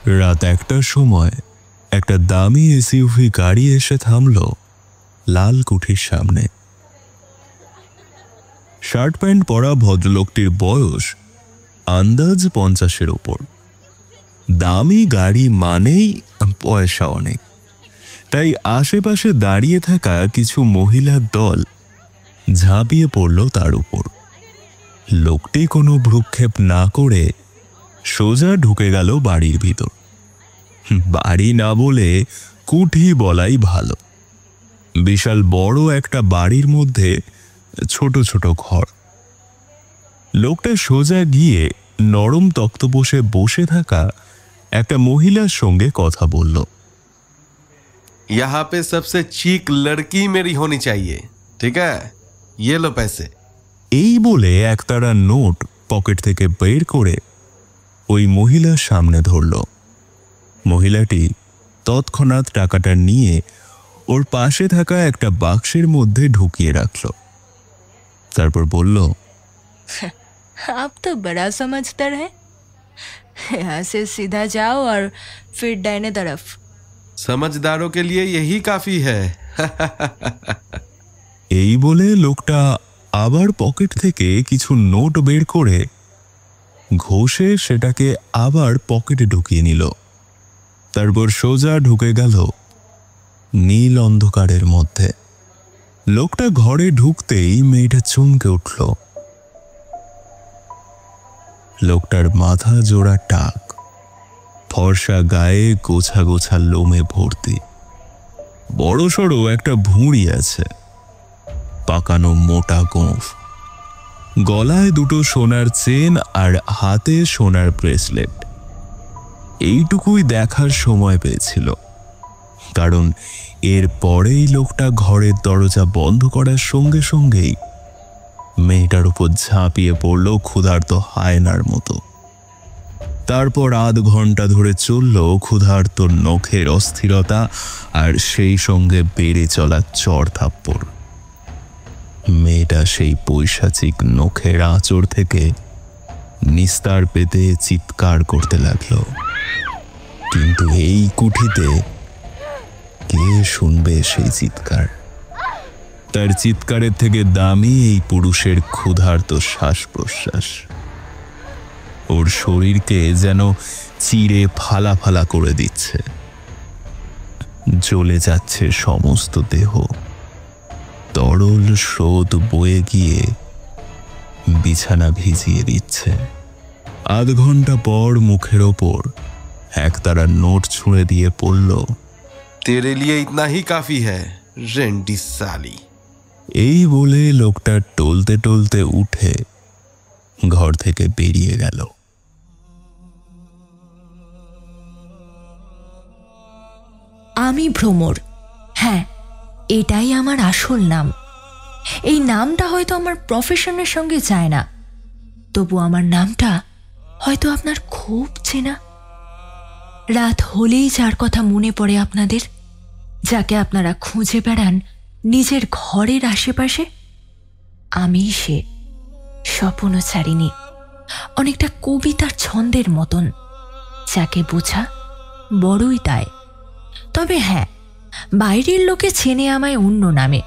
রাত 1টার সময় একটা দামি এসইউভি গাড়ি এসে থামল লাল কুঠির সামনে। শার্ট প্যান্ট পরা ভদ্রলোকটির বয়স আন্দাজ 50-এর ওপর। দামি গাড়ি মানেই পয়সা অনেক, তাই আশেপাশে দাঁড়িয়ে থাকা কিছু মহিলার দল ঝাঁপিয়ে পড়ল তার উপর। লোকটি কোনো ভ্রুক্ষেপ না করে সোজা ঢুকে গেল বাড়ির ভিতর। বাড়ি না বলে কুঠি বলাই ভালো। বিশাল বড় একটা বাড়ির মধ্যে ছোট ছোট ঘর। লোকটা সোজা গিয়ে নরম তক্তপোষে বসে থাকা একটা মহিলার সঙ্গে কথা বলল। यहाँ पे सबसे चीक लड़की मेरी होनी चाहिए, ठीक है? ये लो पैसे। এই বলে একতারা নোট পকেট থেকে বের করে ওই মহিলার সামনে ধরল। মহিলাটি তৎক্ষণাৎ টাকাটা নিয়ে ওর পাশে থাকা একটা বাক্সের মধ্যে ঢুকিয়ে রাখল। তারপর বলল, आप तो बड़ा समझदार है। यहाँ से सीधा जाओ और फिर दाहिने तरफ। समझदारों के लिए यही काफी है। এই বলে লোকটা আবার পকেট থেকে কিছু নোট বের করে ঘষে সেটাকে আবার পকেটে ঢুকিয়ে নিল। তারপর সোজা ঢুকে গেল নীল অন্ধকারের মধ্যে। লোকটা ঘরে ঢুকতেই মেয়েটা চমকে উঠল। লোকটার মাথা জোড়া টাক, ফর্সা গায়ে গোছা গোছা লোমে ভর্তি, বড় সড়ো একটা ভুঁড়ি আছে, পাকানো মোটা গোঁফ, গলায় দুটো সোনার চেন আর হাতে সোনার ব্রেসলেট। এইটুকুই দেখার সময় পেয়েছিল, কারণ এর পরেই লোকটা ঘরের দরজা বন্ধ করার সঙ্গে সঙ্গেই মেয়েটার উপর ঝাঁপিয়ে পড়ল ক্ষুধার্ত হায়নার মতো। তারপর আধ ঘন্টা ধরে চলল ক্ষুধার্ত নখের অস্থিরতা আর সেই সঙ্গে বেড়ে চলা চড় থাপ্পড়। মেয়েটা সেই পৈশাচিক নখের আঁচড় থেকে নিস্তার পেতে চিৎকার করতে লাগল। কিন্তু এই কুঠিতে কে শুনবে সেই চিৎকার? তার চিৎকারের থেকে দামি এই পুরুষের ক্ষুধার্ত শ্বাস প্রশ্বাস। ওর শরীরকে যেন চিরে ফালা ফালা করে দিচ্ছে। জ্বলে যাচ্ছে সমস্ত দেহ। তরল স্রোত বয়ে গিয়ে বিছানা ভিজিয়ে দিচ্ছে। আধ ঘন্টা পর মুখের ওপর একতারা নোট ছুঁড়ে দিয়ে পড়ল, तेरे लिए इतना ही काफी है रेंडी साली। এই বলে লোকটা টলতে টলতে উঠে ঘর থেকে বেরিয়ে গেল। আমি ভ্রমর, হ্যাঁ এটাই আমার আসল নাম। এই নামটা হয়তো আমার প্রফেশনের সঙ্গে যায় না, তবু আমার নামটা হয়তো আপনার খুব চেনা। রাত হলেই যার কথা মনে পড়ে আপনাদের, যাকে আপনারা খুঁজে বেড়ান নিজের ঘরের আশেপাশে, আমি সে। স্বপ্নও ছাড়িনি, অনেকটা কবিতার ছন্দের মতন, যাকে বোঝা বড়ই দায়। তবে হ্যাঁ, বাইরের লোকে চেনে আমায় অন্য নামে।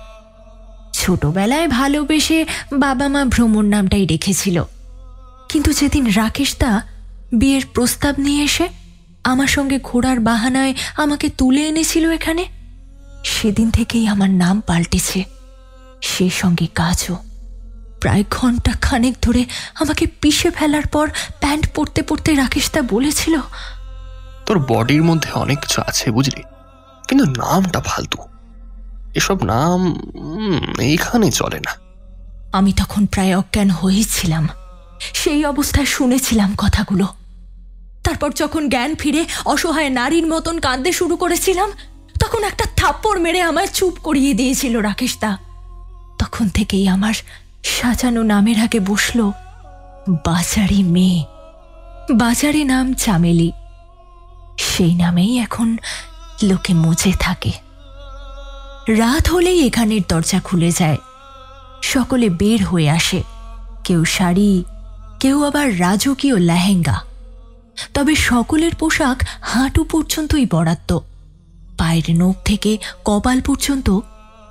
ছোটবেলায় ভালোবেসে বাবা মা ভ্রমর নামটাই রেখেছিল, কিন্তু যেদিন রাকেশ দা বিয়ের প্রস্তাব নিয়ে এসে আমার সঙ্গে ঘোড়ার বাহানায় আমাকে তুলে এনেছিল এখানে, সেদিন থেকেই আমার নাম পাল্টেছে। সে সঙ্গে কাজও। প্রায় ঘন্টা খানেক ধরে আমাকে পিষে ফেলার পর প্যান্ট পরতে পরতে রাকেশ দা বলেছিল, তোর বডির মধ্যে অনেক কিছু আছে বুঝলি, কিন্তু নামটা ফালতু। এসব নাম এইখানে চলে না। আমি তখন প্রায় অজ্ঞান হয়েছিলাম। সেই অবস্থায় শুনেছিলাম কথাগুলো। তারপর যখন জ্ঞান ফিরে অসহায় নারীর মতন কাঁদতে শুরু করেছিলাম, তখন একটা থাপ্পড় মেরে আমায় চুপ করিয়ে দিয়েছিল রাকেশ দা। তখন থেকেই আমার সাজানো নামের আগে বসলো বাজারি মেয়ে। বাজারে নাম চামেলি, সেই নামেই এখন লোকে মুজে থাকে। রাত হলেই এখানের দরজা খুলে যায়, সকলে বের হয়ে আসে। কেউ শাড়ি, কেউ আবার রাজকীয় লেহেঙ্গা। তবে সকলের পোশাক হাঁটু পর্যন্তই বরাদ্দ। পায়ের নখ থেকে কপাল পর্যন্ত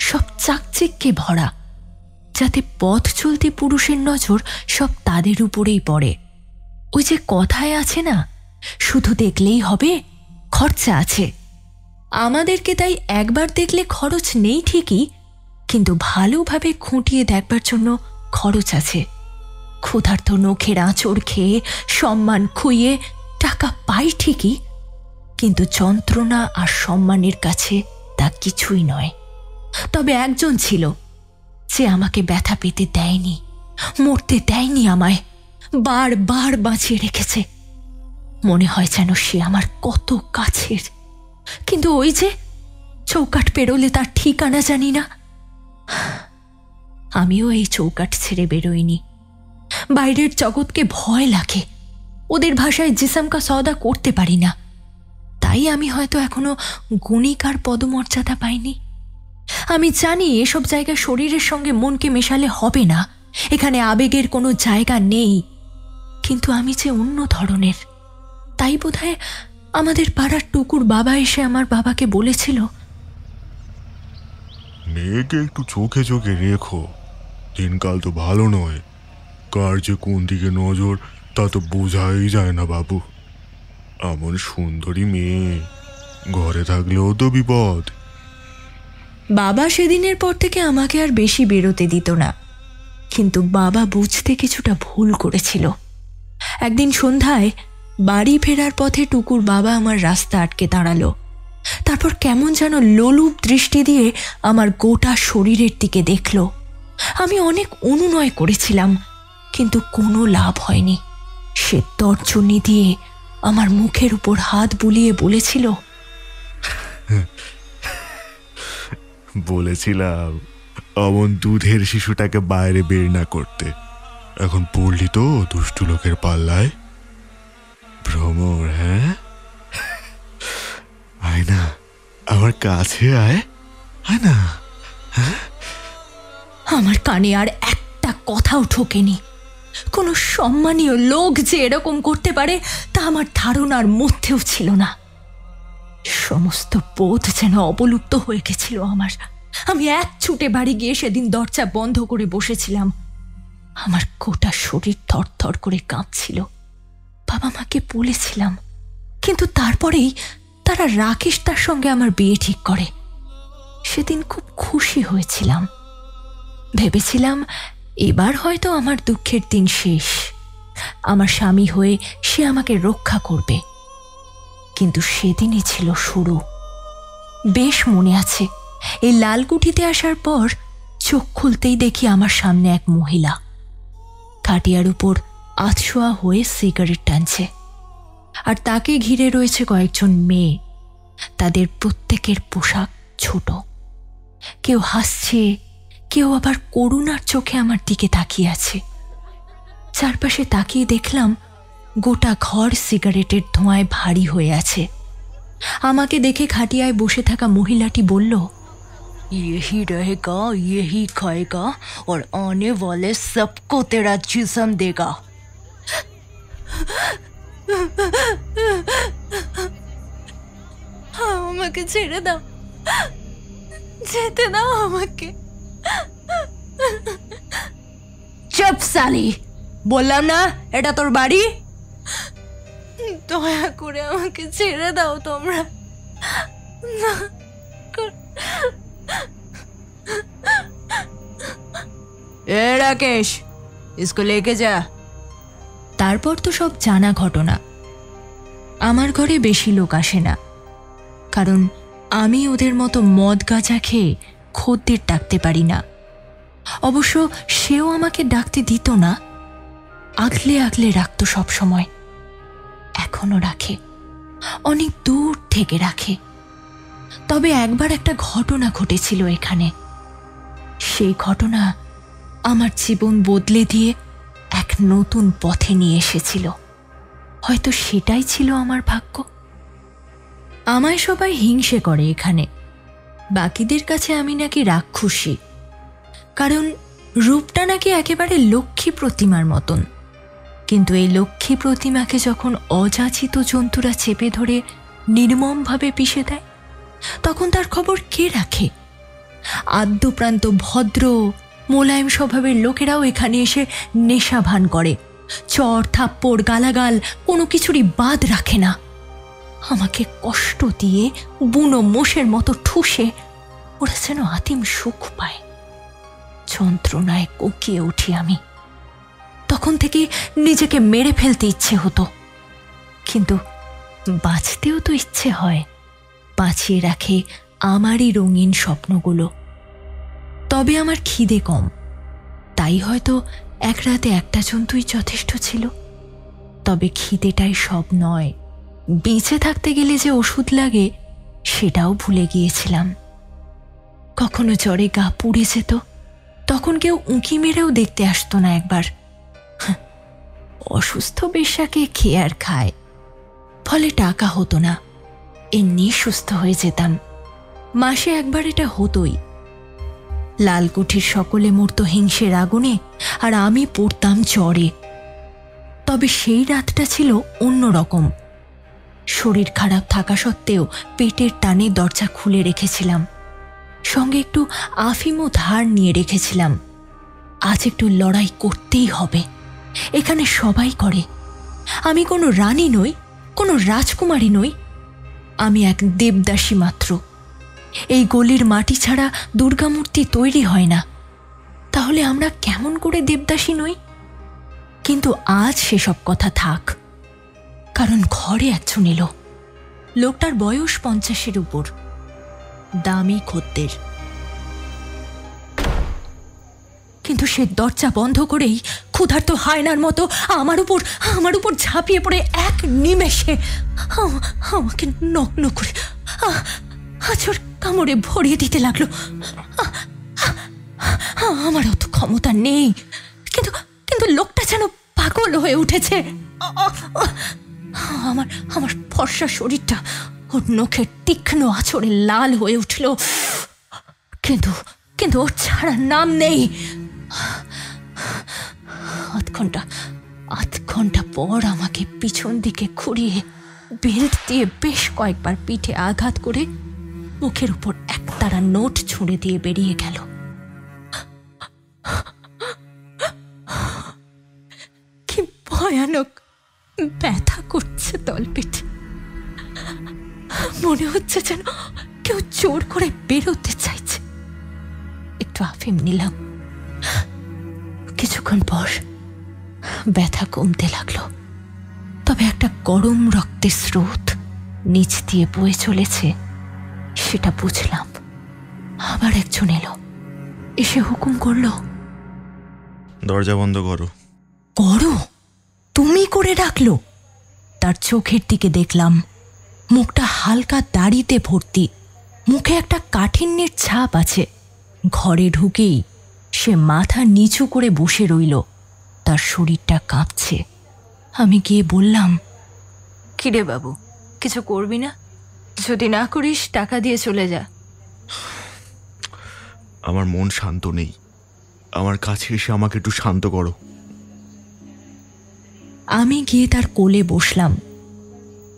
সব চাকচিক্যে ভরা, যাতে পথ চলতি পুরুষের নজর সব তাদের উপরেই পড়ে। ওই যে কথায় আছে না, শুধু দেখলেই হবে, খরচা আছে। আমাদেরকে তাই একবার দেখলে খরচ নেই ঠিকই, কিন্তু ভালোভাবে খুঁটিয়ে দেখবার জন্য খরচ আছে। ক্ষুধার্ত নখের আঁচড় খেয়ে সম্মান খুইয়ে টাকা পাই ঠিকই, কিন্তু যন্ত্রণা আর সম্মানের কাছে তা কিছুই নয়। তবে একজন ছিল যে আমাকে ব্যথা পেতে দেয়নি, মরতে দেয়নি, আমায় বারবার বাঁচিয়ে রেখেছে। মনে হয় যেন সে আমার কত কাছের, কিন্তু ওই যে চৌকাঠ পেরোলে তার ঠিকানা জানি না। আমিও এই চৌকাঠ ছেড়ে বেরোইনি। বাইরের জগৎকে ভয় লাগে, ওদের ভাষায় জিসম কা সওদা করতে পারি না। তাই আমি হয়তো এখনো গণিকার পদমর্যাদা পাইনি। আমি জানি এসব জায়গা শরীরের সঙ্গে মনকে মেশালে হবে না, এখানে আবেগের কোনো জায়গা নেই, কিন্তু আমি যে অন্য ধরনের। তাই বোধহয় আমাদের পাড়ার টুকুর বাবা এসে আমার বাবাকে বলেছিল, মেয়েকে একটু চোখে চোখে রেখো, দিনকাল তো ভালো নয়, কার যে কোন দিকে নজর তা তো বোঝাই যায় না বাবু। এমন সুন্দরী মেয়ে ঘরে থাকলেও তো বিপদ। বাবা সেদিনের পর থেকে আমাকে আর বেশি বেরোতে দিত না, কিন্তু বাবা বুঝতে কিছুটা ভুল করেছিল। একদিন সন্ধ্যায় বাড়ি ফেরার পথে টুকুর বাবা আমার রাস্তা আটকে দাঁড়ালো। তারপর কেমন যেন লোলুপ দৃষ্টি দিয়ে আমার গোটা শরীরের দিকে দেখল। আমি অনেক অনুনয় করেছিলাম, কিন্তু কোনো লাভ হয়নি। সে তর্জনী দিয়ে আমার মুখের উপর হাত বুলিয়ে বলেছিল, বলেছিলাম অমন দুধের শিশুটাকে বাইরে বের না করতে, এখন পড়লি তো দুষ্টু লোকের পাল্লায়। ভ্রমর, হ্যাঁ, আয় না আমার কাছে, আয় আয় না। আমার কানে আর একটা কথাও ঠোকেনি। কোনো সম্মানীয় লোক যে এরকম করতে পারে তা আমার ধারণার মধ্যেও ছিল না। সমস্ত বোধ যেন অবলুপ্ত হয়ে গেছিল আমার। আমি এক ছুটে বাড়ি গিয়ে সেদিন দরজা বন্ধ করে বসেছিলাম। আমার গোটা শরীর থরথর করে কাঁপছিল। বাবা মাকে বলেছিলাম, কিন্তু তারপরেই তারা রাকেশ তার সঙ্গে আমার বিয়ে ঠিক করে। সেদিন খুব খুশি হয়েছিলাম, ভেবেছিলাম এবার হয়তো আমার দুঃখের দিন শেষ, আমার স্বামী হয়ে সে আমাকে রক্ষা করবে। কিন্তু সেদিনই ছিল শুরু। বেশ মনে আছে, এই লালকুঠিতে আসার পর চোখ খুলতেই দেখি আমার সামনে এক মহিলা খাটিয়ার উপর আধশোয়া হয়ে সিগারেট টানছে, আর তাকে ঘিরে রয়েছে কয়েকজন মেয়ে। তাদের প্রত্যেকের পোশাক ছোট, কেউ হাসছে, কেউ আবার করুণার চোখে আমার দিকে তাকিয়ে আছে। চারপাশে তাকিয়ে দেখলাম গোটা ঘর সিগারেটের ধোঁয়ায় ভারী হয়ে আছে। আমাকে দেখে খাটিয়ায় বসে থাকা মহিলাটি বলল, यही रहेगा, यही खाएगा और आने वाले सबको तेरा जिस्म देगा। আমাকে ছেড়ে দাও, যেতে দাও আমাকে। চুপ সালি, বললাম না এটা তোর বাড়ি। দয়া করে আমাকে ছেড়ে দাও তোমরা। এ রাকেশ, इसको लेके जा। তারপর তো সব জানা ঘটনা। আমার ঘরে বেশি লোক আসে না, কারণ আমি ওদের মতো মদ গাঁজা খেয়ে খদ্দের ডাকতে পারি না। অবশ্য সেও আমাকে ডাকতে দিত না, আগলে আগলে রাখতো সব সময়। এখনো রাখে, অনেক দূর থেকে রাখে। তবে একবার একটা ঘটনা ঘটেছিল এখানে। সেই ঘটনা আমার জীবন বদলে দিয়ে এক নতুন পথে নিয়ে এসেছিল। হয়তো সেটাই ছিল আমার ভাগ্য। আমায় সবাই হিংসে করে এখানে। বাকিদের কাছে আমি নাকি রাক্ষসী, কারণ রূপটা নাকি একেবারে লক্ষ্মী প্রতিমার মতন। কিন্তু এই লক্ষ্মী প্রতিমাকে যখন অযাচিত জন্তুরা চেপে ধরে নির্মমভাবে পিষে দেয়, তখন তার খবর কে রাখে? আদ্যপ্রান্ত ভদ্র মোলায়েম স্বভাবের লোকেরাও এখানে এসে নেশা ভান করে, চর থাপ্পড় গালাগাল কোনো কিছুরই বাদ রাখে না। আমাকে কষ্ট দিয়ে বুনো মোষের মতো ঠুসে ওরা যেন আতিম সুখ পায়। যন্ত্রণায় কোকিয়ে উঠি আমি। তখন থেকে নিজেকে মেরে ফেলতে ইচ্ছে হতো, কিন্তু বাঁচতেও তো ইচ্ছে হয়। বাঁচিয়ে রাখে আমারই রঙিন স্বপ্নগুলো। তবে আমার খিদে কম, তাই হয়তো এক রাতে একটা জন্তুই যথেষ্ট ছিল। তবে খিদেটাই সব নয়, বেঁচে থাকতে গেলে যে ওষুধ লাগে সেটাও ভুলে গিয়েছিলাম। কখনো জ্বরে গা পুড়ে যেত, তখন কেউ উঁকি মেরেও দেখতে আসতো না একবার। অসুস্থ বেশ্যাকে খেয়ে আর খায়, ফলে টাকা হতো না, এমনি সুস্থ হয়ে যেতাম। মাসে একবার এটা হতোই। লালকুঠির সকলে মরত হিংসের আগুনে, আর আমি পড়তাম জ্বরে। তবে সেই রাতটা ছিল অন্যরকম। শরীর খারাপ থাকা সত্ত্বেও পেটের টানে দরজা খুলে রেখেছিলাম, সঙ্গে একটু আফিমও ধার নিয়ে রেখেছিলাম। আজ একটু লড়াই করতেই হবে, এখানে সবাই করে। আমি কোনো রানী নই, কোনো রাজকুমারী নই, আমি এক দেবদাসী মাত্র। এই গলির মাটি ছাড়া দুর্গামূর্তি তৈরি হয় না, তাহলে আমরা কেমন করে দেবদাসী নই? কিন্তু আজ সেসব কথা থাক, কারণ ঘরে একজন এলো। লোকটার বয়স 50-এর উপর, দামি খদ্দের। কিন্তু সে দরজা বন্ধ করেই ক্ষুধার্ত হায়নার মতো আমার উপর ঝাঁপিয়ে পড়ে এক নিমেষে আমাকে নগ্ন করে আঁচড় কামড়ে ভরিয়ে দিতে লাগলো। আমার অত ক্ষমতা নেই, কিন্তু কিন্তু লোকটা যেন পাগল হয়ে উঠেছে। আমার ফর্সা শরীরটা ওর নখের তীক্ষ্ণ আঁচড়ে লাল হয়ে উঠল, কিন্তু ওর ছাড়া নাম নেই। আধ ঘন্টা পর আমাকে পিছন দিকে ঘুরিয়ে বেল্ট দিয়ে বেশ কয়েকবার পিঠে আঘাত করে মুখের উপর একতারা নোট ছুঁড়ে দিয়ে বেরিয়ে গেল। কি ভয়ানক ব্যথা করছে তলপেটে। মনে হচ্ছে যেন কেউ জোর করে বেরোতে চাইছে। একটু আফিম নিলাম, কিছুক্ষণ পর ব্যথা কমতে লাগলো। তবে একটা গরম রক্তের স্রোত নিচ দিয়ে বয়ে চলেছে, সেটা বুঝলাম। আবার একজন এলো, এসে হুকুম করলো, দরজা বন্ধ করো। করো? তুমি করে ডাকলো? তার চোখের দিকে দেখলাম, মুখটা হালকা দাড়িতে ভর্তি, মুখে একটা কাঠিন্যের ছাপ আছে। ঘরে ঢুকেই সে মাথা নিচু করে বসে রইল, তার শরীরটা কাঁপছে। আমি গিয়ে বললাম, কিরে বাবু, কিছু করবি না? যদি না করিস টাকা দিয়ে চলে যা। আমার মন শান্ত নেই, আমার কাছে এসে আমাকে একটু শান্ত করো। আমি গিয়ে তার কোলে বসলাম।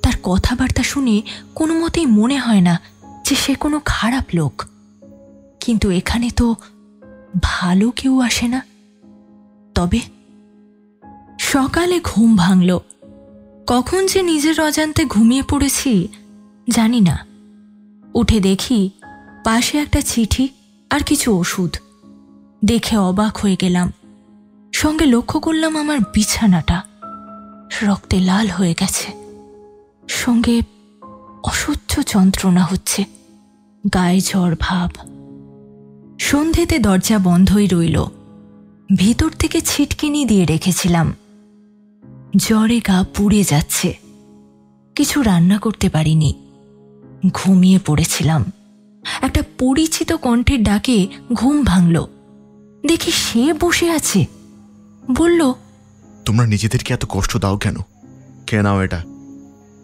তার কথাবার্তা শুনে কোনো মতেই মনে হয় না যে সে কোনো খারাপ লোক, কিন্তু এখানে তো ভালো কেউ আসে না। তবে সকালে ঘুম ভাঙল। কখন যে নিজের অজান্তে ঘুমিয়ে পড়েছি জানি না। উঠে দেখি পাশে একটা চিঠি আর কিছু ওষুধ। দেখে অবাক হয়ে গেলাম। সঙ্গে লক্ষ্য করলাম আমার বিছানাটা রক্তে লাল হয়ে গেছে, সঙ্গে অসহ্য যন্ত্রণা হচ্ছে, গায়ে জ্বর ভাব। সন্ধেতে দরজা বন্ধই রইল। ভিতর থেকে ছিটকিনি দিয়ে রেখেছিলাম। জ্বরে গা পুড়ে যাচ্ছে, কিছু রান্না করতে পারিনি, ঘুমিয়ে পড়েছিলাম। একটা পরিচিত কণ্ঠের ডাকে ঘুম ভাঙল। দেখি সে বসে আছে। বলল, তোমরা নিজেদেরকে এত কষ্ট দাও কেন? খেয়ে নাও এটা,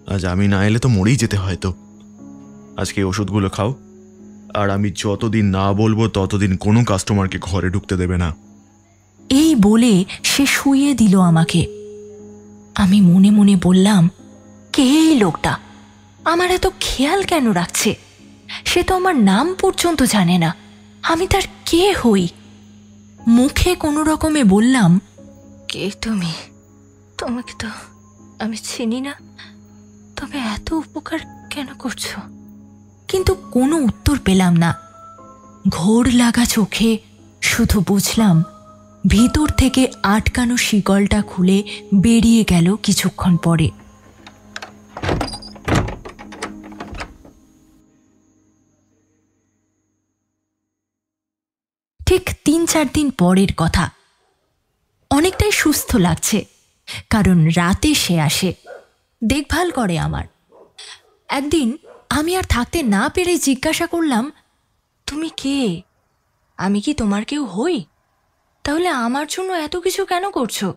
আজ আমি না এলে তো মরেই যেতে হয়তো। আজকে ওষুধগুলো খাও, আর আমি যতদিন না বলবো ততদিন কোনো কাস্টমারকে ঘরে ঢুকতে দেবে না। এই বলে সে শুইয়ে দিল আমাকে। আমি মনে মনে বললাম, কে এই লোকটা? আমার এত খেয়াল কেন রাখছে? সে তো আমার নাম পর্যন্ত জানে না। আমি তার কে হই? মুখে কোনো রকমে বললাম, কে তুমি? তোমাকে তো আমি চিনি না, তবে এত উপকার কেন করছো? কিন্তু কোনো উত্তর পেলাম না। ঘোর লাগা চোখে শুধু বুঝলাম ভিতর থেকে আটকানো শিকলটা খুলে বেরিয়ে গেল কিছুক্ষণ পরে। ঠিক 3-4 দিন পরের কথা। অনেকটাই সুস্থ লাগছে, কারণ রাতে সে আসে, দেখভাল করে আমার। একদিন আমি আর থাকতে না পেরে জিজ্ঞাসা করলাম, তুমি কে? আমি কি তোমার কেউ হই? তাহলে আমার জন্য এত কিছু কেন করছো?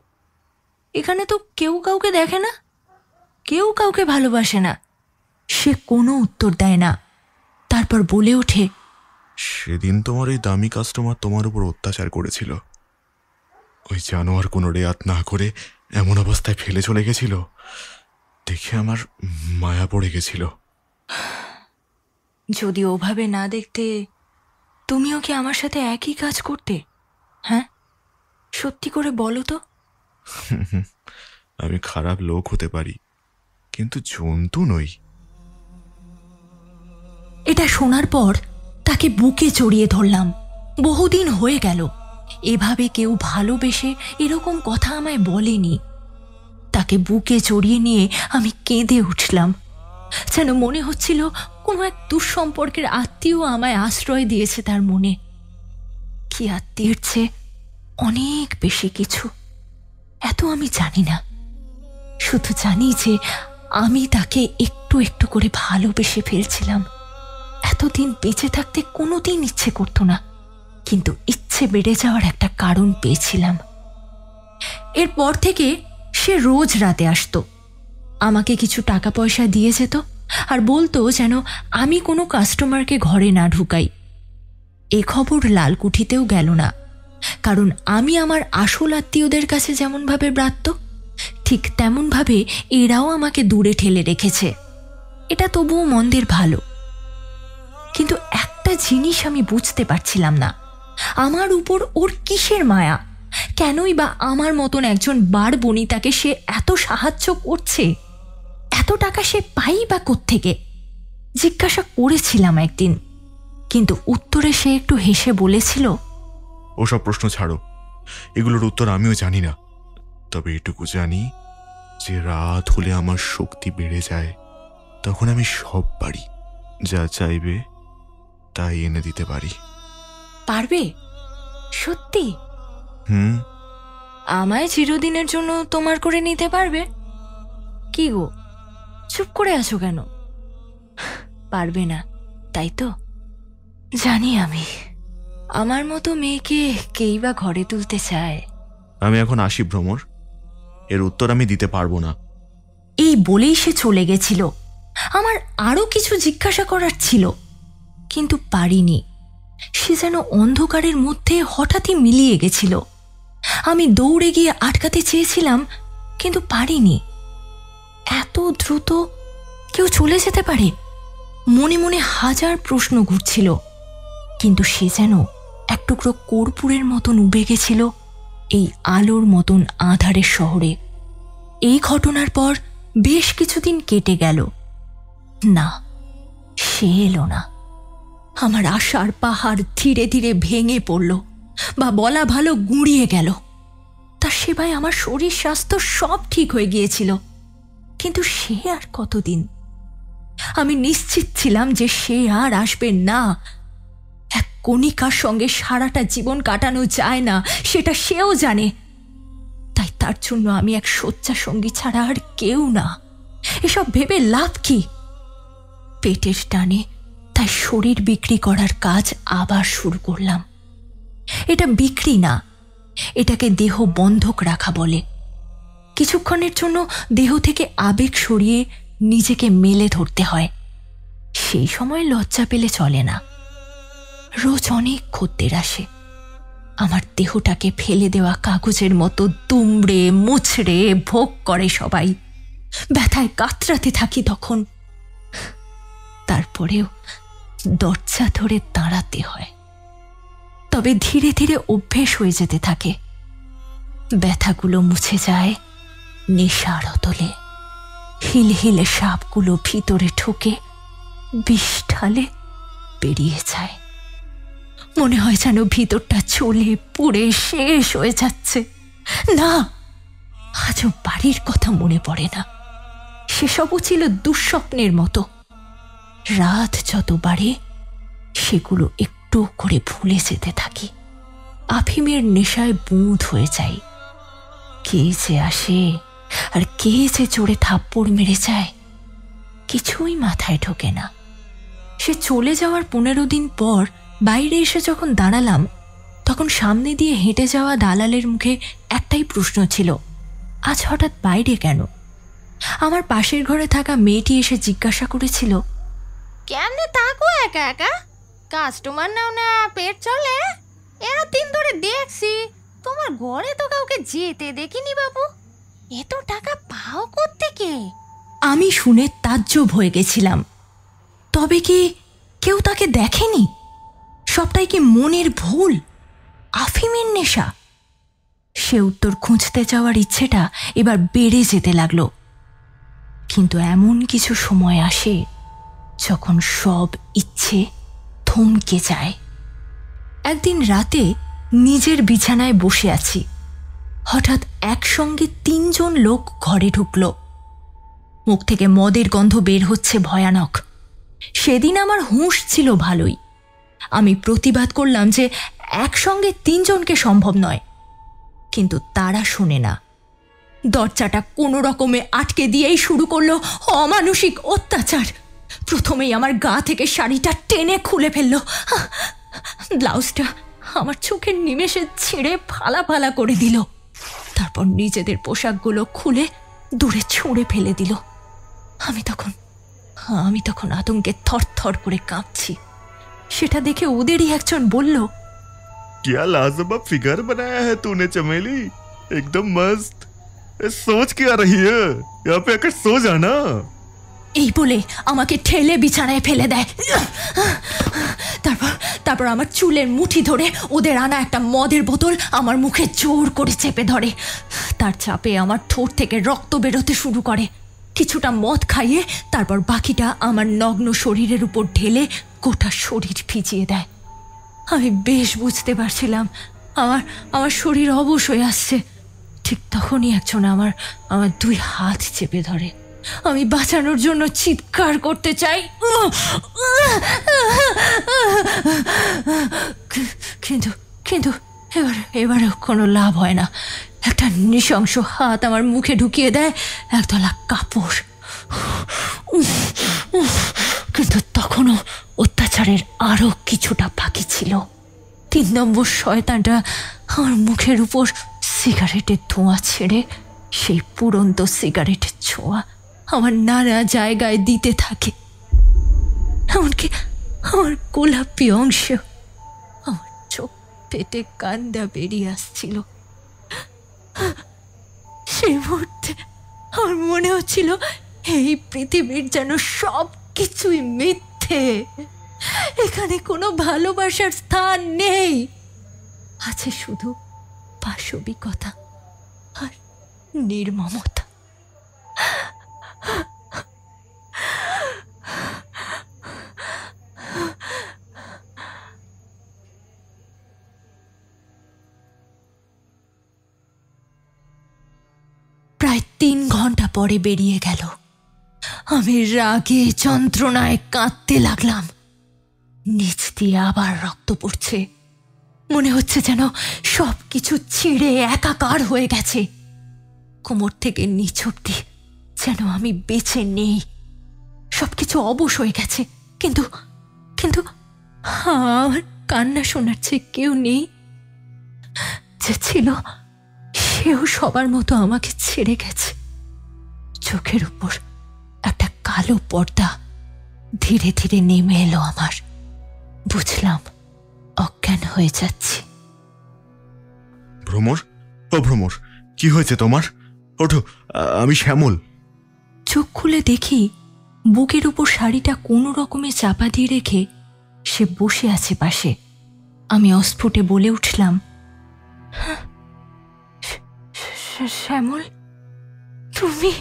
এখানে তো কেউ কাউকে দেখে না, কেউ কাউকে ভালোবাসে না। সে কোনো উত্তর দেয় না। তারপর বলে ওঠে, সেদিন তোমার ওই দামি কাস্টমার তোমার উপর অত্যাচার করেছিল। ওই জানোয়ার কোনো রেয়াত না করে এমন অবস্থায় ফেলে চলে গেছিল, দেখে আমার মায়া পড়ে গেছিল। যদি ওভাবে না দেখতে, তুমিও কি আমার সাথে একই কাজ করতে? হ্যাঁ, সত্যি করে বলো তো। আমি খারাপ লোক হতে পারি, কিন্তু জন্তু নই। এটা শোনার পর তাকে বুকে জড়িয়ে ধরলাম। বহুদিন হয়ে গেল এভাবে কেউ ভালোবেসে এরকম কথা আমায় বলেনি। তাকে বুকে জড়িয়ে নিয়ে আমি কেঁদে উঠলাম, যেন মনে হচ্ছিল কোনো এক দুঃসম্পর্কের আত্মীয় আমায় আশ্রয় দিয়েছে তার মনে। কি আত্মীয়ের চেয়ে অনেক বেশি কিছু, এত আমি জানি না। শুধু জানি যে আমি তাকে একটু একটু করে ভালোবেসে ফেলছিলাম। এতদিন বেঁচে থাকতে কোনোদিন ইচ্ছে করতো না, কিন্তু ইচ্ছে বেড়ে যাওয়ার একটা কারণ পেয়েছিলাম। এরপর থেকে সে রোজ রাতে আসতো, আমাকে কিছু টাকা পয়সা দিয়ে যেত, আর বলতো যেন আমি কোনো কাস্টমারকে ঘরে না ঢুকাই। এ খবর লালকুঠিতেও গেল না, কারণ আমি আমার আসল আত্মীয়দের কাছে যেমনভাবে ব্রাত্য, ঠিক তেমনভাবে এরাও আমাকে দূরে ঠেলে রেখেছে। এটা তবুও মন্দের ভালো। কিন্তু একটা জিনিস আমি বুঝতে পারছিলাম না, আমার উপর ওর কিসের মায়া? কেনই বা আমার মতন একজন বার বনিতাকে সে এত সাহায্য করছে? এত টাকা সে পাই বা কোত্থেকে? জিজ্ঞাসা করেছিলাম একদিন, কিন্তু উত্তরে সে একটু হেসে বলেছিল, ওসব প্রশ্ন ছাড়ো, এগুলোর উত্তর আমিও জানি না। তবে এটুকু জানি যে রাত হলে আমার শক্তি বেড়ে যায়, তখন আমি সব পারি, যা চাইবে তাই এনে দিতে পারি। পারবে? সত্যি? হুম। আমায় চিরদিনের জন্য তোমার করে নিতে পারবে? কি গো, চুপ করে আছো কেন? পারবে না, তাই তো? জানি আমি। আমার মতো মেয়েকে কেই বা ঘরে তুলতে চায়। আমি এখন আসি ভ্রমর, এর উত্তর আমি দিতে পারবো না। এই বলেই সে চলে গেছিল। আমার আরো কিছু জিজ্ঞাসা করার ছিল, কিন্তু পারিনি। সে যেন অন্ধকারের মধ্যে হঠাৎই মিলিয়ে গেছিল। আমি দৌড়ে গিয়ে আটকাতে চেয়েছিলাম, কিন্তু পারিনি। এত দ্রুত কেউ চলে যেতে পারে? মনে মনে হাজার প্রশ্ন ঘুরছিল, কিন্তু সে যেন এক টুকরো কর্পূরের মতন উবে গেছিল এই আলোর মতন আঁধারের শহরে। এই ঘটনার পর বেশ কিছুদিন কেটে গেল, না, সে এলো না। আমার আশার পাহাড় ধীরে ধীরে ভেঙে পড়ল, বা বলা ভালো গুঁড়িয়ে গেল। তার সেবায় আমার শরীর স্বাস্থ্য সব ঠিক হয়ে গিয়েছিল, কিন্তু সে আর কতদিন? আমি নিশ্চিত ছিলাম যে সে আর আসবে না। এক কণিকার সঙ্গে সারাটা জীবন কাটানো যায় না, সেটা সেও জানে। তাই তার জন্য আমি এক শয্যা সঙ্গী ছাড়া আর কেউ না। এসব ভেবে লাভ কি? পেটের টানে তাই শরীর বিক্রি করার কাজ আবার শুরু করলাম। এটা বিক্রি না, এটাকে দেহ বন্ধক রাখা বলে। কিছুক্ষণের জন্য দেহ থেকে আবেগ সরিয়ে নিজেকে মেলে ধরতে হয়। সেই সময় লজ্জা পেলে চলে না। রোজ অনেক খদ্দের আসে, আমার দেহটাকে ফেলে দেওয়া কাগজের মতো দুমড়ে মুচড়ে ভোগ করে সবাই। ব্যথায় কাতরাতে থাকি তখন। তারপরেও দরজা ধরে দাঁড়াতে হয়। তবে ধীরে ধীরে অভ্যেস হয়ে যেতে থাকে। ব্যথাগুলো মুছে যায় নেশার অতলে। হিলহিলে সাপগুলো ভিতরে ঢুকে বিষ ঢালে বেরিয়ে যায়। মনে হয় যেন ভিতরটা চলে পুড়ে শেষ হয়ে যাচ্ছে। না, আজও বাড়ির কথা মনে পড়ে না। সেসবও ছিল দুঃস্বপ্নের মতো। রাত যত বাড়ে সেগুলো একটু করে ভুলে যেতে থাকি। আফিমের নেশায় বুঁদ হয়ে যাই। কে যে আসে আর কে যে জোরে থাপ্পড় মেরে যায় কিছুই মাথায় ঢোকে না। সে চলে যাওয়ার 15 দিন পর বাইরে এসে যখন দাঁড়ালাম, তখন সামনে দিয়ে হেঁটে যাওয়া দালালের মুখে একটাই প্রশ্ন ছিল, আজ হঠাৎ বাইরে কেন? আমার পাশের ঘরে থাকা মেয়েটি এসে জিজ্ঞাসা করেছিল, কেমনে থাকো একা একা? কাস্টমার নাও না, পেট চলে? এতদিন ধরে দেখছি তোমার ঘরে তো কাউকে যেতে দেখিনি বাবু। এত টাকা পাও কোত্থেকে? আমি শুনে তাজ্জব হয়ে গেছিলাম। তবে কি কেউ তাকে দেখেনি? সবটাই কি মনের ভুল? আফিমের নেশা? সে উত্তর খুঁজতে যাওয়ার ইচ্ছেটা এবার বেড়ে যেতে লাগলো। কিন্তু এমন কিছু সময় আসে যখন সব ইচ্ছে থমকে যায়। একদিন রাতে নিজের বিছানায় বসে আছি। হঠাৎ একসঙ্গে 3 জন লোক ঘরে ঢুকলো। মুখ থেকে মদের গন্ধ বের হচ্ছে ভয়ানক। সেদিন আমার হুঁশ ছিল ভালোই। আমি প্রতিবাদ করলাম যে একসঙ্গে 3 জনকে সম্ভব নয়, কিন্তু তারা শোনে না। দরজাটা কোনো রকমে আটকে দিয়েই শুরু করলো অমানসিক অত্যাচার। প্রথমেই আমার গা থেকে শাড়িটা টেনে খুলে ফেললো। ব্লাউজটা আমার চোখের নিমেষে ছিঁড়ে ফালা ফালা করে দিল। তারপর নিজেদের পোশাকগুলো খুলে দূরে ছুঁড়ে ফেলে দিল। আমি তখন আতঙ্কে থরথর করে কাঁপছি। সেটা দেখে ওদেরই একজন বলল, क्या लाजवाब फिगर बनाया है तूने चमेली, एकदम मस्त। सोच क्या रही है, यहाँ पे आकर सो जाना। এই বলে আমাকে ঠেলে বিছানায় ফেলে দেয়। তারপর আমার চুলের মুঠি ধরে ওদের আনা একটা মদের বোতল আমার মুখে জোর করে চেপে ধরে। তার চাপে আমার ঠোঁট থেকে রক্ত বেরোতে শুরু করে। কিছুটা মদ খাইয়ে তারপর বাকিটা আমার নগ্ন শরীরের উপর ঢেলে গোটা শরীর ভিজিয়ে দেয়। আমি বেশ বুঝতে পারছিলাম আমার শরীর অবশ হয়ে আসছে। ঠিক তখনই একজন আমার 2 হাত চেপে ধরে। আমি বাঁচানোর জন্য চিৎকার করতে চাই, কিন্তু এবারেও কোনো লাভ হয় না। একটা নৃশংস হাত আমার মুখে ঢুকিয়ে দেয় একদলা কাপড়। কিন্তু তখনও অত্যাচারের আরো কিছুটা বাকি ছিল। 3 নম্বর শয়তানটা আমার মুখের উপর সিগারেটের ধোঁয়া ছেড়ে সেই পুরন্ত সিগারেটের ছোঁয়া আমার নানা জায়গায় দিতে থাকে। এমনকি আমার গোলাপি অংশ, আমার চোখ পেটে কান্দা বেরিয়ে আসছিল। সেই মুহূর্তে আমার মনে হচ্ছিল এই পৃথিবীর যেন সব কিছুই মিথ্যে। এখানে কোনো ভালোবাসার স্থান নেই। আছে শুধু পাশবিকতা আর নির্মমতা। প্রায় 3 ঘন্টা পরে বেরিয়ে গেল। আমি রাগে যন্ত্রণায় কাঁদতে লাগলাম। নিচ দিয়ে আবার রক্ত পড়ছে। মনে হচ্ছে যেন সব কিছু ছিঁড়ে একাকার হয়ে গেছে। কোমর থেকে নিচ অব্দি যেন আমি বেঁচে নেই। সবকিছু অবশ হয়ে গেছে, কিন্তু আমার কান্না শোনার চেয়ে কেউ নেই। যে ছিল সেও সবার মতো আমাকে ছেড়ে গেছে। চোখের উপর একটা কালো পর্দা ধীরে ধীরে নেমে এলো আমার। বুঝলাম অজ্ঞান হয়ে যাচ্ছি। ভ্রমর, ও ভ্রমর, কি হয়েছে তোমার? ওঠো, আমি শ্যামল। চোখ খুলে দেখি বুকের উপর শাড়িটা কোনো রকমে চাপা দিয়ে রেখে সে বসে আছে পাশে। আমি অস্ফুটে বলে উঠলাম, শ্যামল, তুমি?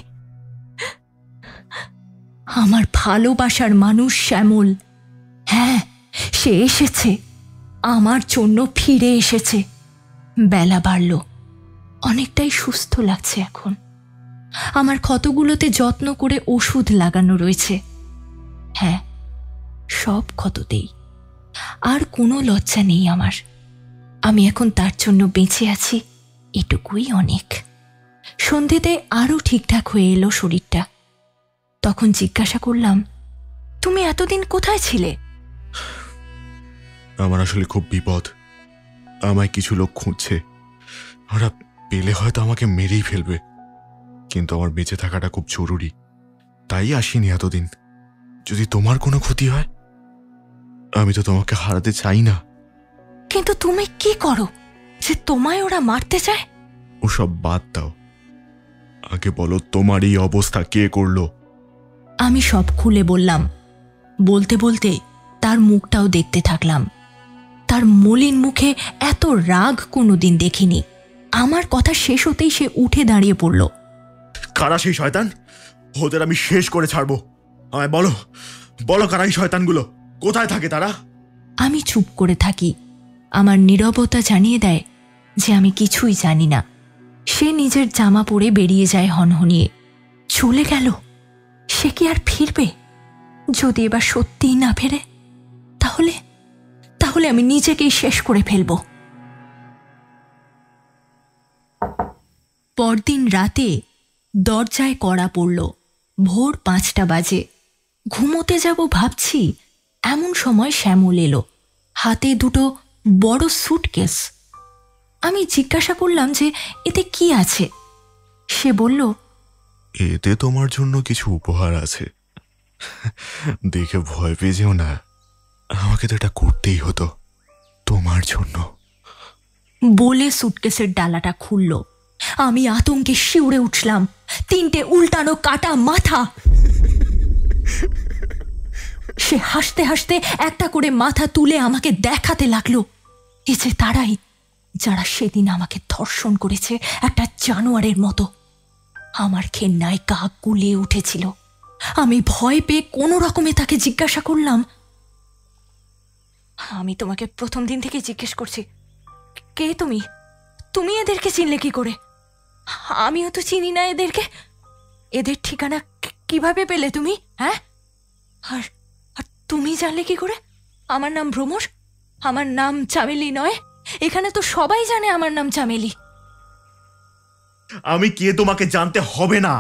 আমার ভালোবাসার মানুষ শ্যামল। হ্যাঁ, সে এসেছে, আমার জন্য ফিরে এসেছে। বেলা বাড়ল, অনেকটাই সুস্থ লাগছে এখন। আমার ক্ষতগুলোতে যত্ন করে ওষুধ লাগানো রয়েছে। হ্যাঁ, সব ক্ষততেই। আর কোনো লজ্জা নেই আমার। আমি এখন তার জন্য বেঁচে আছি, এটুকুই অনেক। সন্ধেতে আরও ঠিকঠাক হয়ে এলো শরীরটা। তখন জিজ্ঞাসা করলাম, তুমি এতদিন কোথায় ছিলে? আমার আসলে খুব বিপদ। আমায় কিছু লোক খুঁজছে। ওরা পেলে হয়তো আমাকে মেরেই ফেলবে, কিন্তু আমার বেঁচে থাকাটা খুব জরুরি, তাই আসিনি এতদিন। যদি তোমার কোনো ক্ষতি হয়, আমি তো তোমাকে হারাতে চাই না। কিন্তু তুমি কি করো যে তোমায় ওরা মারতে চায়? ওসব বাদ দাও, আগে বলো তোমার এই অবস্থা কে করলো? আমি সব খুলে বললাম। বলতে বলতে তার মুখটাও দেখতে থাকলাম। তার মলিন মুখে এত রাগ কোনোদিন দেখিনি। আমার কথা শেষ হতেই সে উঠে দাঁড়িয়ে পড়ল। কারা সেই শয়তান? ওদের আমি শেষ করে ছাড়বো। আমায় বলো, বলো কারা এই শয়তানগুলো? কোথায় থাকে তারা? আমি চুপ করে থাকি। আমার নীরবতা জানিয়ে দেয় যে আমি কিছুই জানি না। সে নিজের জামা পরে বেরিয়ে যায় হনহনিয়ে। চলে গেল। সে কি আর ফিরবে? যদি এবার সত্যিই না ফেরে, তাহলে তাহলে আমি নিজেকেই শেষ করে ফেলব। পরদিন রাতে দরজায় কড়া পড়ল। ভোর 5টা বাজে। ঘুমোতে যাব ভাবছি, এমন সময় শ্যামল এলো, হাতে দুটো বড় সুটকেস। আমি জিজ্ঞাসা করলাম যে এতে কি আছে। সে বলল, এতে তোমার জন্য কিছু উপহার আছে। দেখে ভয় পেয়ে যেও না, আমাকে তো এটা করতেই হতো তোমার জন্য। বলে সুটকেসের ডালাটা খুলল। আমি আতঙ্কে শিউরে উঠলাম। 3টে উল্টানো কাটা মাথা। সে হাসতে হাসতে একটা করে মাথা তুলে আমাকে দেখাতে লাগলো। এ যে তারাই যারা সেদিন আমাকে ধর্ষণ করেছে একটা জানোয়ারের মতো। আমার ঘেন্নায় গা গুলিয়ে উঠেছিল। আমি ভয় পেয়ে কোনো রকমে তাকে জিজ্ঞাসা করলাম, আমি তোমাকে প্রথম দিন থেকে জিজ্ঞেস করছি, কে তুমি? তুমি এদেরকে চিনলে কি করে? আমিও তো চিনি না এদেরকে। এদের ঠিকানা কিভাবে পেলে তুমি? হ্যাঁ, আর তুমি জানলে কি করে আমার নাম ভ্রমর? আমার নাম চামেলি নয়। এখানে তো সবাই জানে আমার নাম চামেলি। আমি কে তোমাকে জানতে হবে না।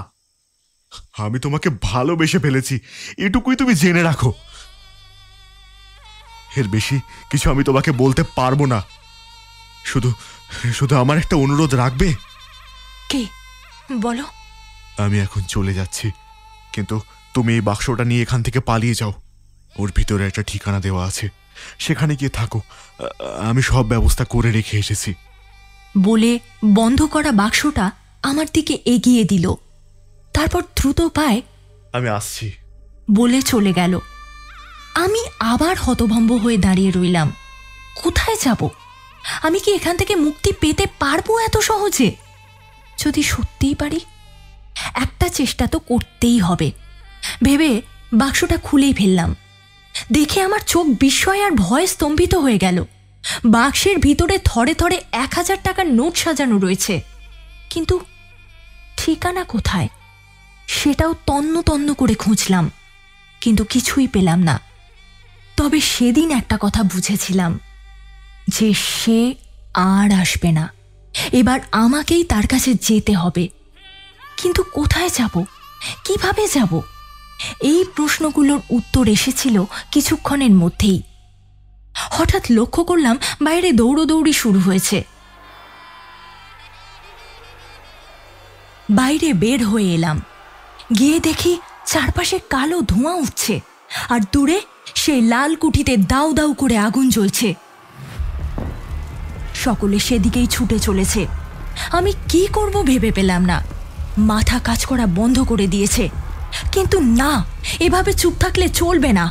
আমি তোমাকে ভালোবেসে ফেলেছি, এটুকুই তুমি জেনে রাখো। এর বেশি কিছু আমি তোমাকে বলতে পারবো না। শুধু শুধু আমার একটা অনুরোধ রাখবে? কে? বলো। আমি এখন চলে যাচ্ছি, কিন্তু তুমি এই বাক্সটা নিয়ে এখান থেকে পালিয়ে যাও। ওর ভিতরে একটা ঠিকানা দেওয়া আছে, সেখানে গিয়ে থাকো। আমি সব ব্যবস্থা করে রেখে এসেছি। বলে বন্ধ করা বাক্সটা আমার দিকে এগিয়ে দিল। তারপর দ্রুত পায়ে আমি আসছি বলে চলে গেল। আমি আবার হতভম্ব হয়ে দাঁড়িয়ে রইলাম। কোথায় যাব? আমি কি এখান থেকে মুক্তি পেতে পারবো এত সহজে? যদি সত্যিই পারি, একটা চেষ্টা তো করতেই হবে ভেবে বাক্সটা খুলেই ফেললাম। দেখে আমার চোখ বিস্ময় আর ভয়ে স্তম্ভিত হয়ে গেল। বাক্সের ভিতরে থরে থরে 1000 টাকার নোট সাজানো রয়েছে, কিন্তু ঠিকানা কোথায় সেটাও তন্ন তন্ন করে খুঁজলাম, কিন্তু কিছুই পেলাম না। তবে সেদিন একটা কথা বুঝেছিলাম যে সে আর আসবে না। এবার আমাকেই তার কাছে যেতে হবে। কিন্তু কোথায় যাব, কিভাবে যাব? এই প্রশ্নগুলোর উত্তর এসেছিল কিছুক্ষণের মধ্যেই। হঠাৎ লক্ষ্য করলাম বাইরে দৌড়োদৌড়ি শুরু হয়েছে। বাইরে বের হয়ে এলাম। গিয়ে দেখি চারপাশে কালো ধোঁয়া উঠছে, আর দূরে সেই লাল কুঠিতে দাউ দাউ করে আগুন জ্বলছে। সকলে সেদিকেই ছুটে চলেছে। আমি কি করব ভেবে পেলাম না। মাথা কাজ করা বন্ধ করে দিয়েছে। কিন্তু না, এভাবে চুপ থাকলে চলবে না।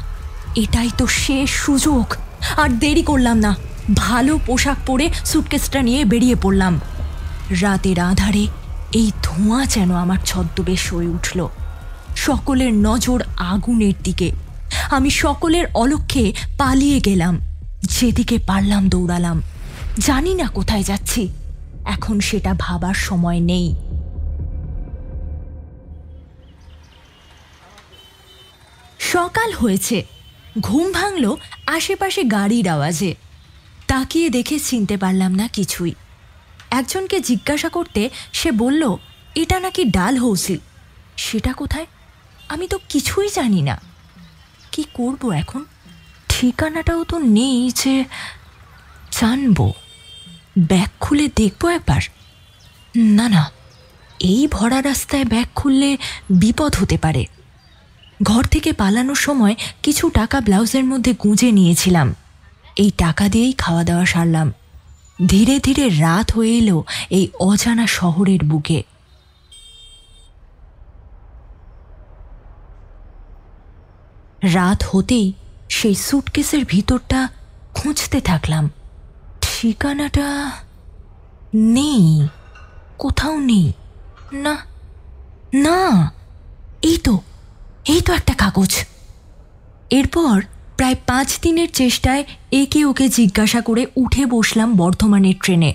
এটাই তো শেষ সুযোগ। আর দেরি করলাম না, ভালো পোশাক পরে সুটকেসটা নিয়ে বেরিয়ে পড়লাম। রাতের আঁধারে এই ধোঁয়া যেন আমার ছদ্মবেশ হয়ে উঠল। সকলের নজর আগুনের দিকে। আমি সকলের অলক্ষ্যে পালিয়ে গেলাম। যেদিকে পারলাম দৌড়ালাম। জানি না কোথায় যাচ্ছি, এখন সেটা ভাবার সময় নেই। সকাল হয়েছে। ঘুম ভাঙল আশেপাশে গাড়ির আওয়াজে। তাকিয়ে দেখে চিনতে পারলাম না কিছুই। একজনকে জিজ্ঞাসা করতে সে বলল এটা নাকি ডালহৌসি। সেটা কোথায়? আমি তো কিছুই জানি না। কি করব এখন? ঠিকানাটাও তো নেই যে জানবো। ব্যাগ খুলে দেখবো একবার। না না, এই ভরা রাস্তায় ব্যাগ খুললে বিপদ হতে পারে। ঘর থেকে পালানোর সময় কিছু টাকা ব্লাউজের মধ্যে গুঁজে নিয়েছিলাম। এই টাকা দিয়েই খাওয়া দাওয়া সারলাম। ধীরে ধীরে রাত হয়ে এলো এই অজানা শহরের বুকে। রাত হতেই সেই সুটকেসের ভিতরটা খুঁজতে থাকলাম। ঠিকানাটা নেই, কোথাও নেই। না না, এই তো একটা কাগজ। এরপর প্রায় 5 দিনের চেষ্টায় একে ওকে জিজ্ঞাসা করে উঠে বসলাম বর্ধমানের ট্রেনে।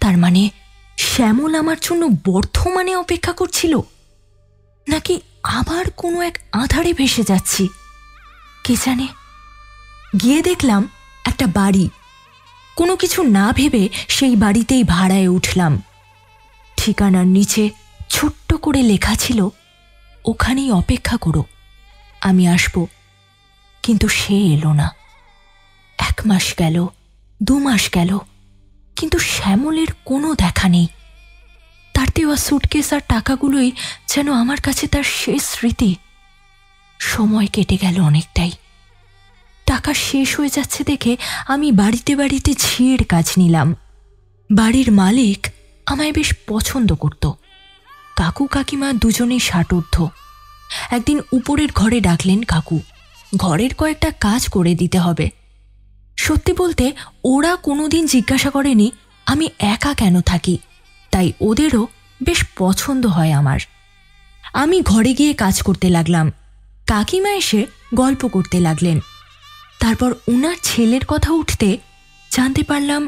তার মানে শ্যামল আমার জন্য বর্ধমানে অপেক্ষা করছিল, নাকি আবার কোনো এক আঁধারে ভেসে যাচ্ছি কে জানে। গিয়ে দেখলাম একটা বাড়ি। কোনো কিছু না ভেবে সেই বাড়িতেই ভাড়ায় উঠলাম। ঠিকানার নিচে ছোট্ট করে লেখা ছিল ওখানেই অপেক্ষা করো, আমি আসব। কিন্তু সে এলো না। 1 মাস গেল, 2 মাস গেল, কিন্তু শ্যামলের কোনো দেখা নেই। তার দেওয়া সুটকেস আর টাকাগুলোই যেন আমার কাছে তার শেষ স্মৃতি। সময় কেটে গেল অনেকটাই। টাকা শেষ হয়ে যাচ্ছে দেখে আমি বাড়িতে বাড়িতে ঝিয়ের কাজ নিলাম। বাড়ির মালিক আমায় বেশ পছন্দ করত। কাকু কাকিমা দুজনেই 60 ঊর্ধ্ব। একদিন উপরের ঘরে ডাকলেন কাকু। ঘরের কয়েকটা কাজ করে দিতে হবে। সত্যি বলতে ওরা কোনোদিন জিজ্ঞাসা করেনি আমি একা কেন থাকি, তাই ওদেরও বেশ পছন্দ হয় আমার। আমি ঘরে গিয়ে কাজ করতে লাগলাম। কাকিমা এসে গল্প করতে লাগলেন। তারপর ওনার ছেলের কথা উঠতে জানতে পারলাম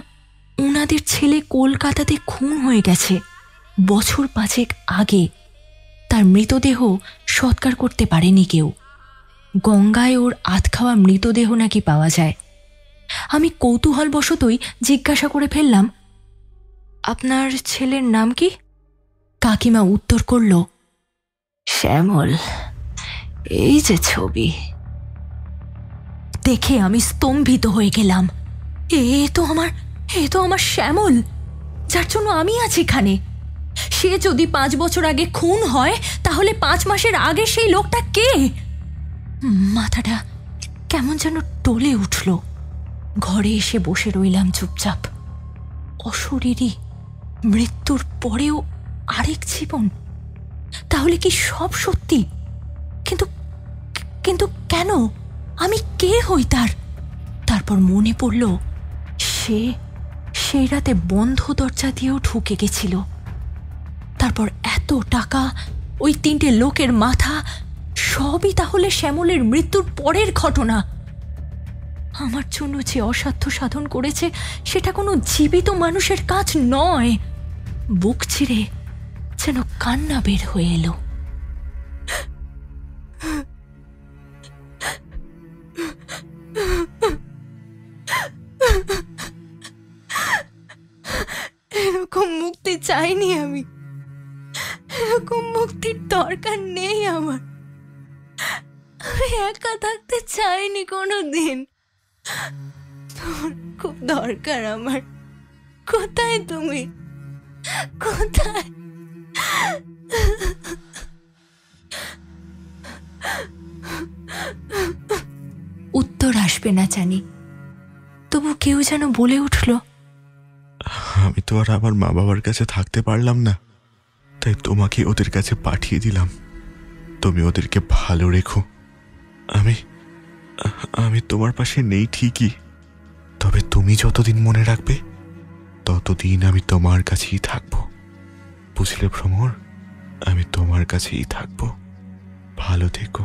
ওনাদের ছেলে কলকাতাতে খুন হয়ে গেছে বছর 5 আগে। তার মৃতদেহ সৎকার করতে পারেনি কেউ। গঙ্গায় ওর আধখাওয়া মৃতদেহ নাকি পাওয়া যায়। আমি কৌতূহলবশতই জিজ্ঞাসা করে ফেললাম, আপনার ছেলের নাম কি? কাকিমা উত্তর করল, শ্যামল, এই যে ছবি। দেখে আমি স্তম্ভিত হয়ে গেলাম। এ তো আমার শ্যামল, যার জন্য আমি আছি এখানে। সে যদি 5 বছর আগে খুন হয়, তাহলে 5 মাসের আগে সেই লোকটা কে? মাথাটা কেমন যেন টলে উঠল। ঘরে এসে বসে রইলাম চুপচাপ। অশরীরী, মৃত্যুর পরেও আরেক জীবন। তাহলে কি সব সত্যি? কিন্তু কেন? আমি কে হই তার? তারপর মনে পড়ল সেই রাতে বন্ধ দরজা দিয়েও ঢুকে গেছিল। তারপর এত টাকা, ওই 3টে লোকের মাথা, সবই তাহলে শ্যামলের মৃত্যুর পরের ঘটনা। আমার জন্য যে অসাধ্য সাধন করেছে সেটা কোনো জীবিত মানুষের কাজ নয়। বুক ছিঁড়ে যেন কান্না বের হয়ে এলো। এরকম মুক্তি চাইনি আমি। এরকম মুক্তির দরকার নেই আমার। আমি একা থাকতে চাইনি কোনো দিন। তোমার খুব দরকার আমার। কোথায় তুমি? কোথায়? উত্তর আসবে না জানি, তবু কেউ যেন বলে উঠল, আমি তো আর আমার মা বাবার কাছে থাকতে পারলাম না, তাই তোমাকে ওদের কাছে পাঠিয়ে দিলাম। তুমি ওদেরকে ভালো রেখো। আমি আমি তোমার পাশে নেই ঠিকই, তবে তুমি যতদিন মনে রাখবে ততদিন আমি তোমার কাছেই থাকবো। বুঝলে ভ্রমর, আমি তোমার কাছেই থাকবো। ভালো থেকো।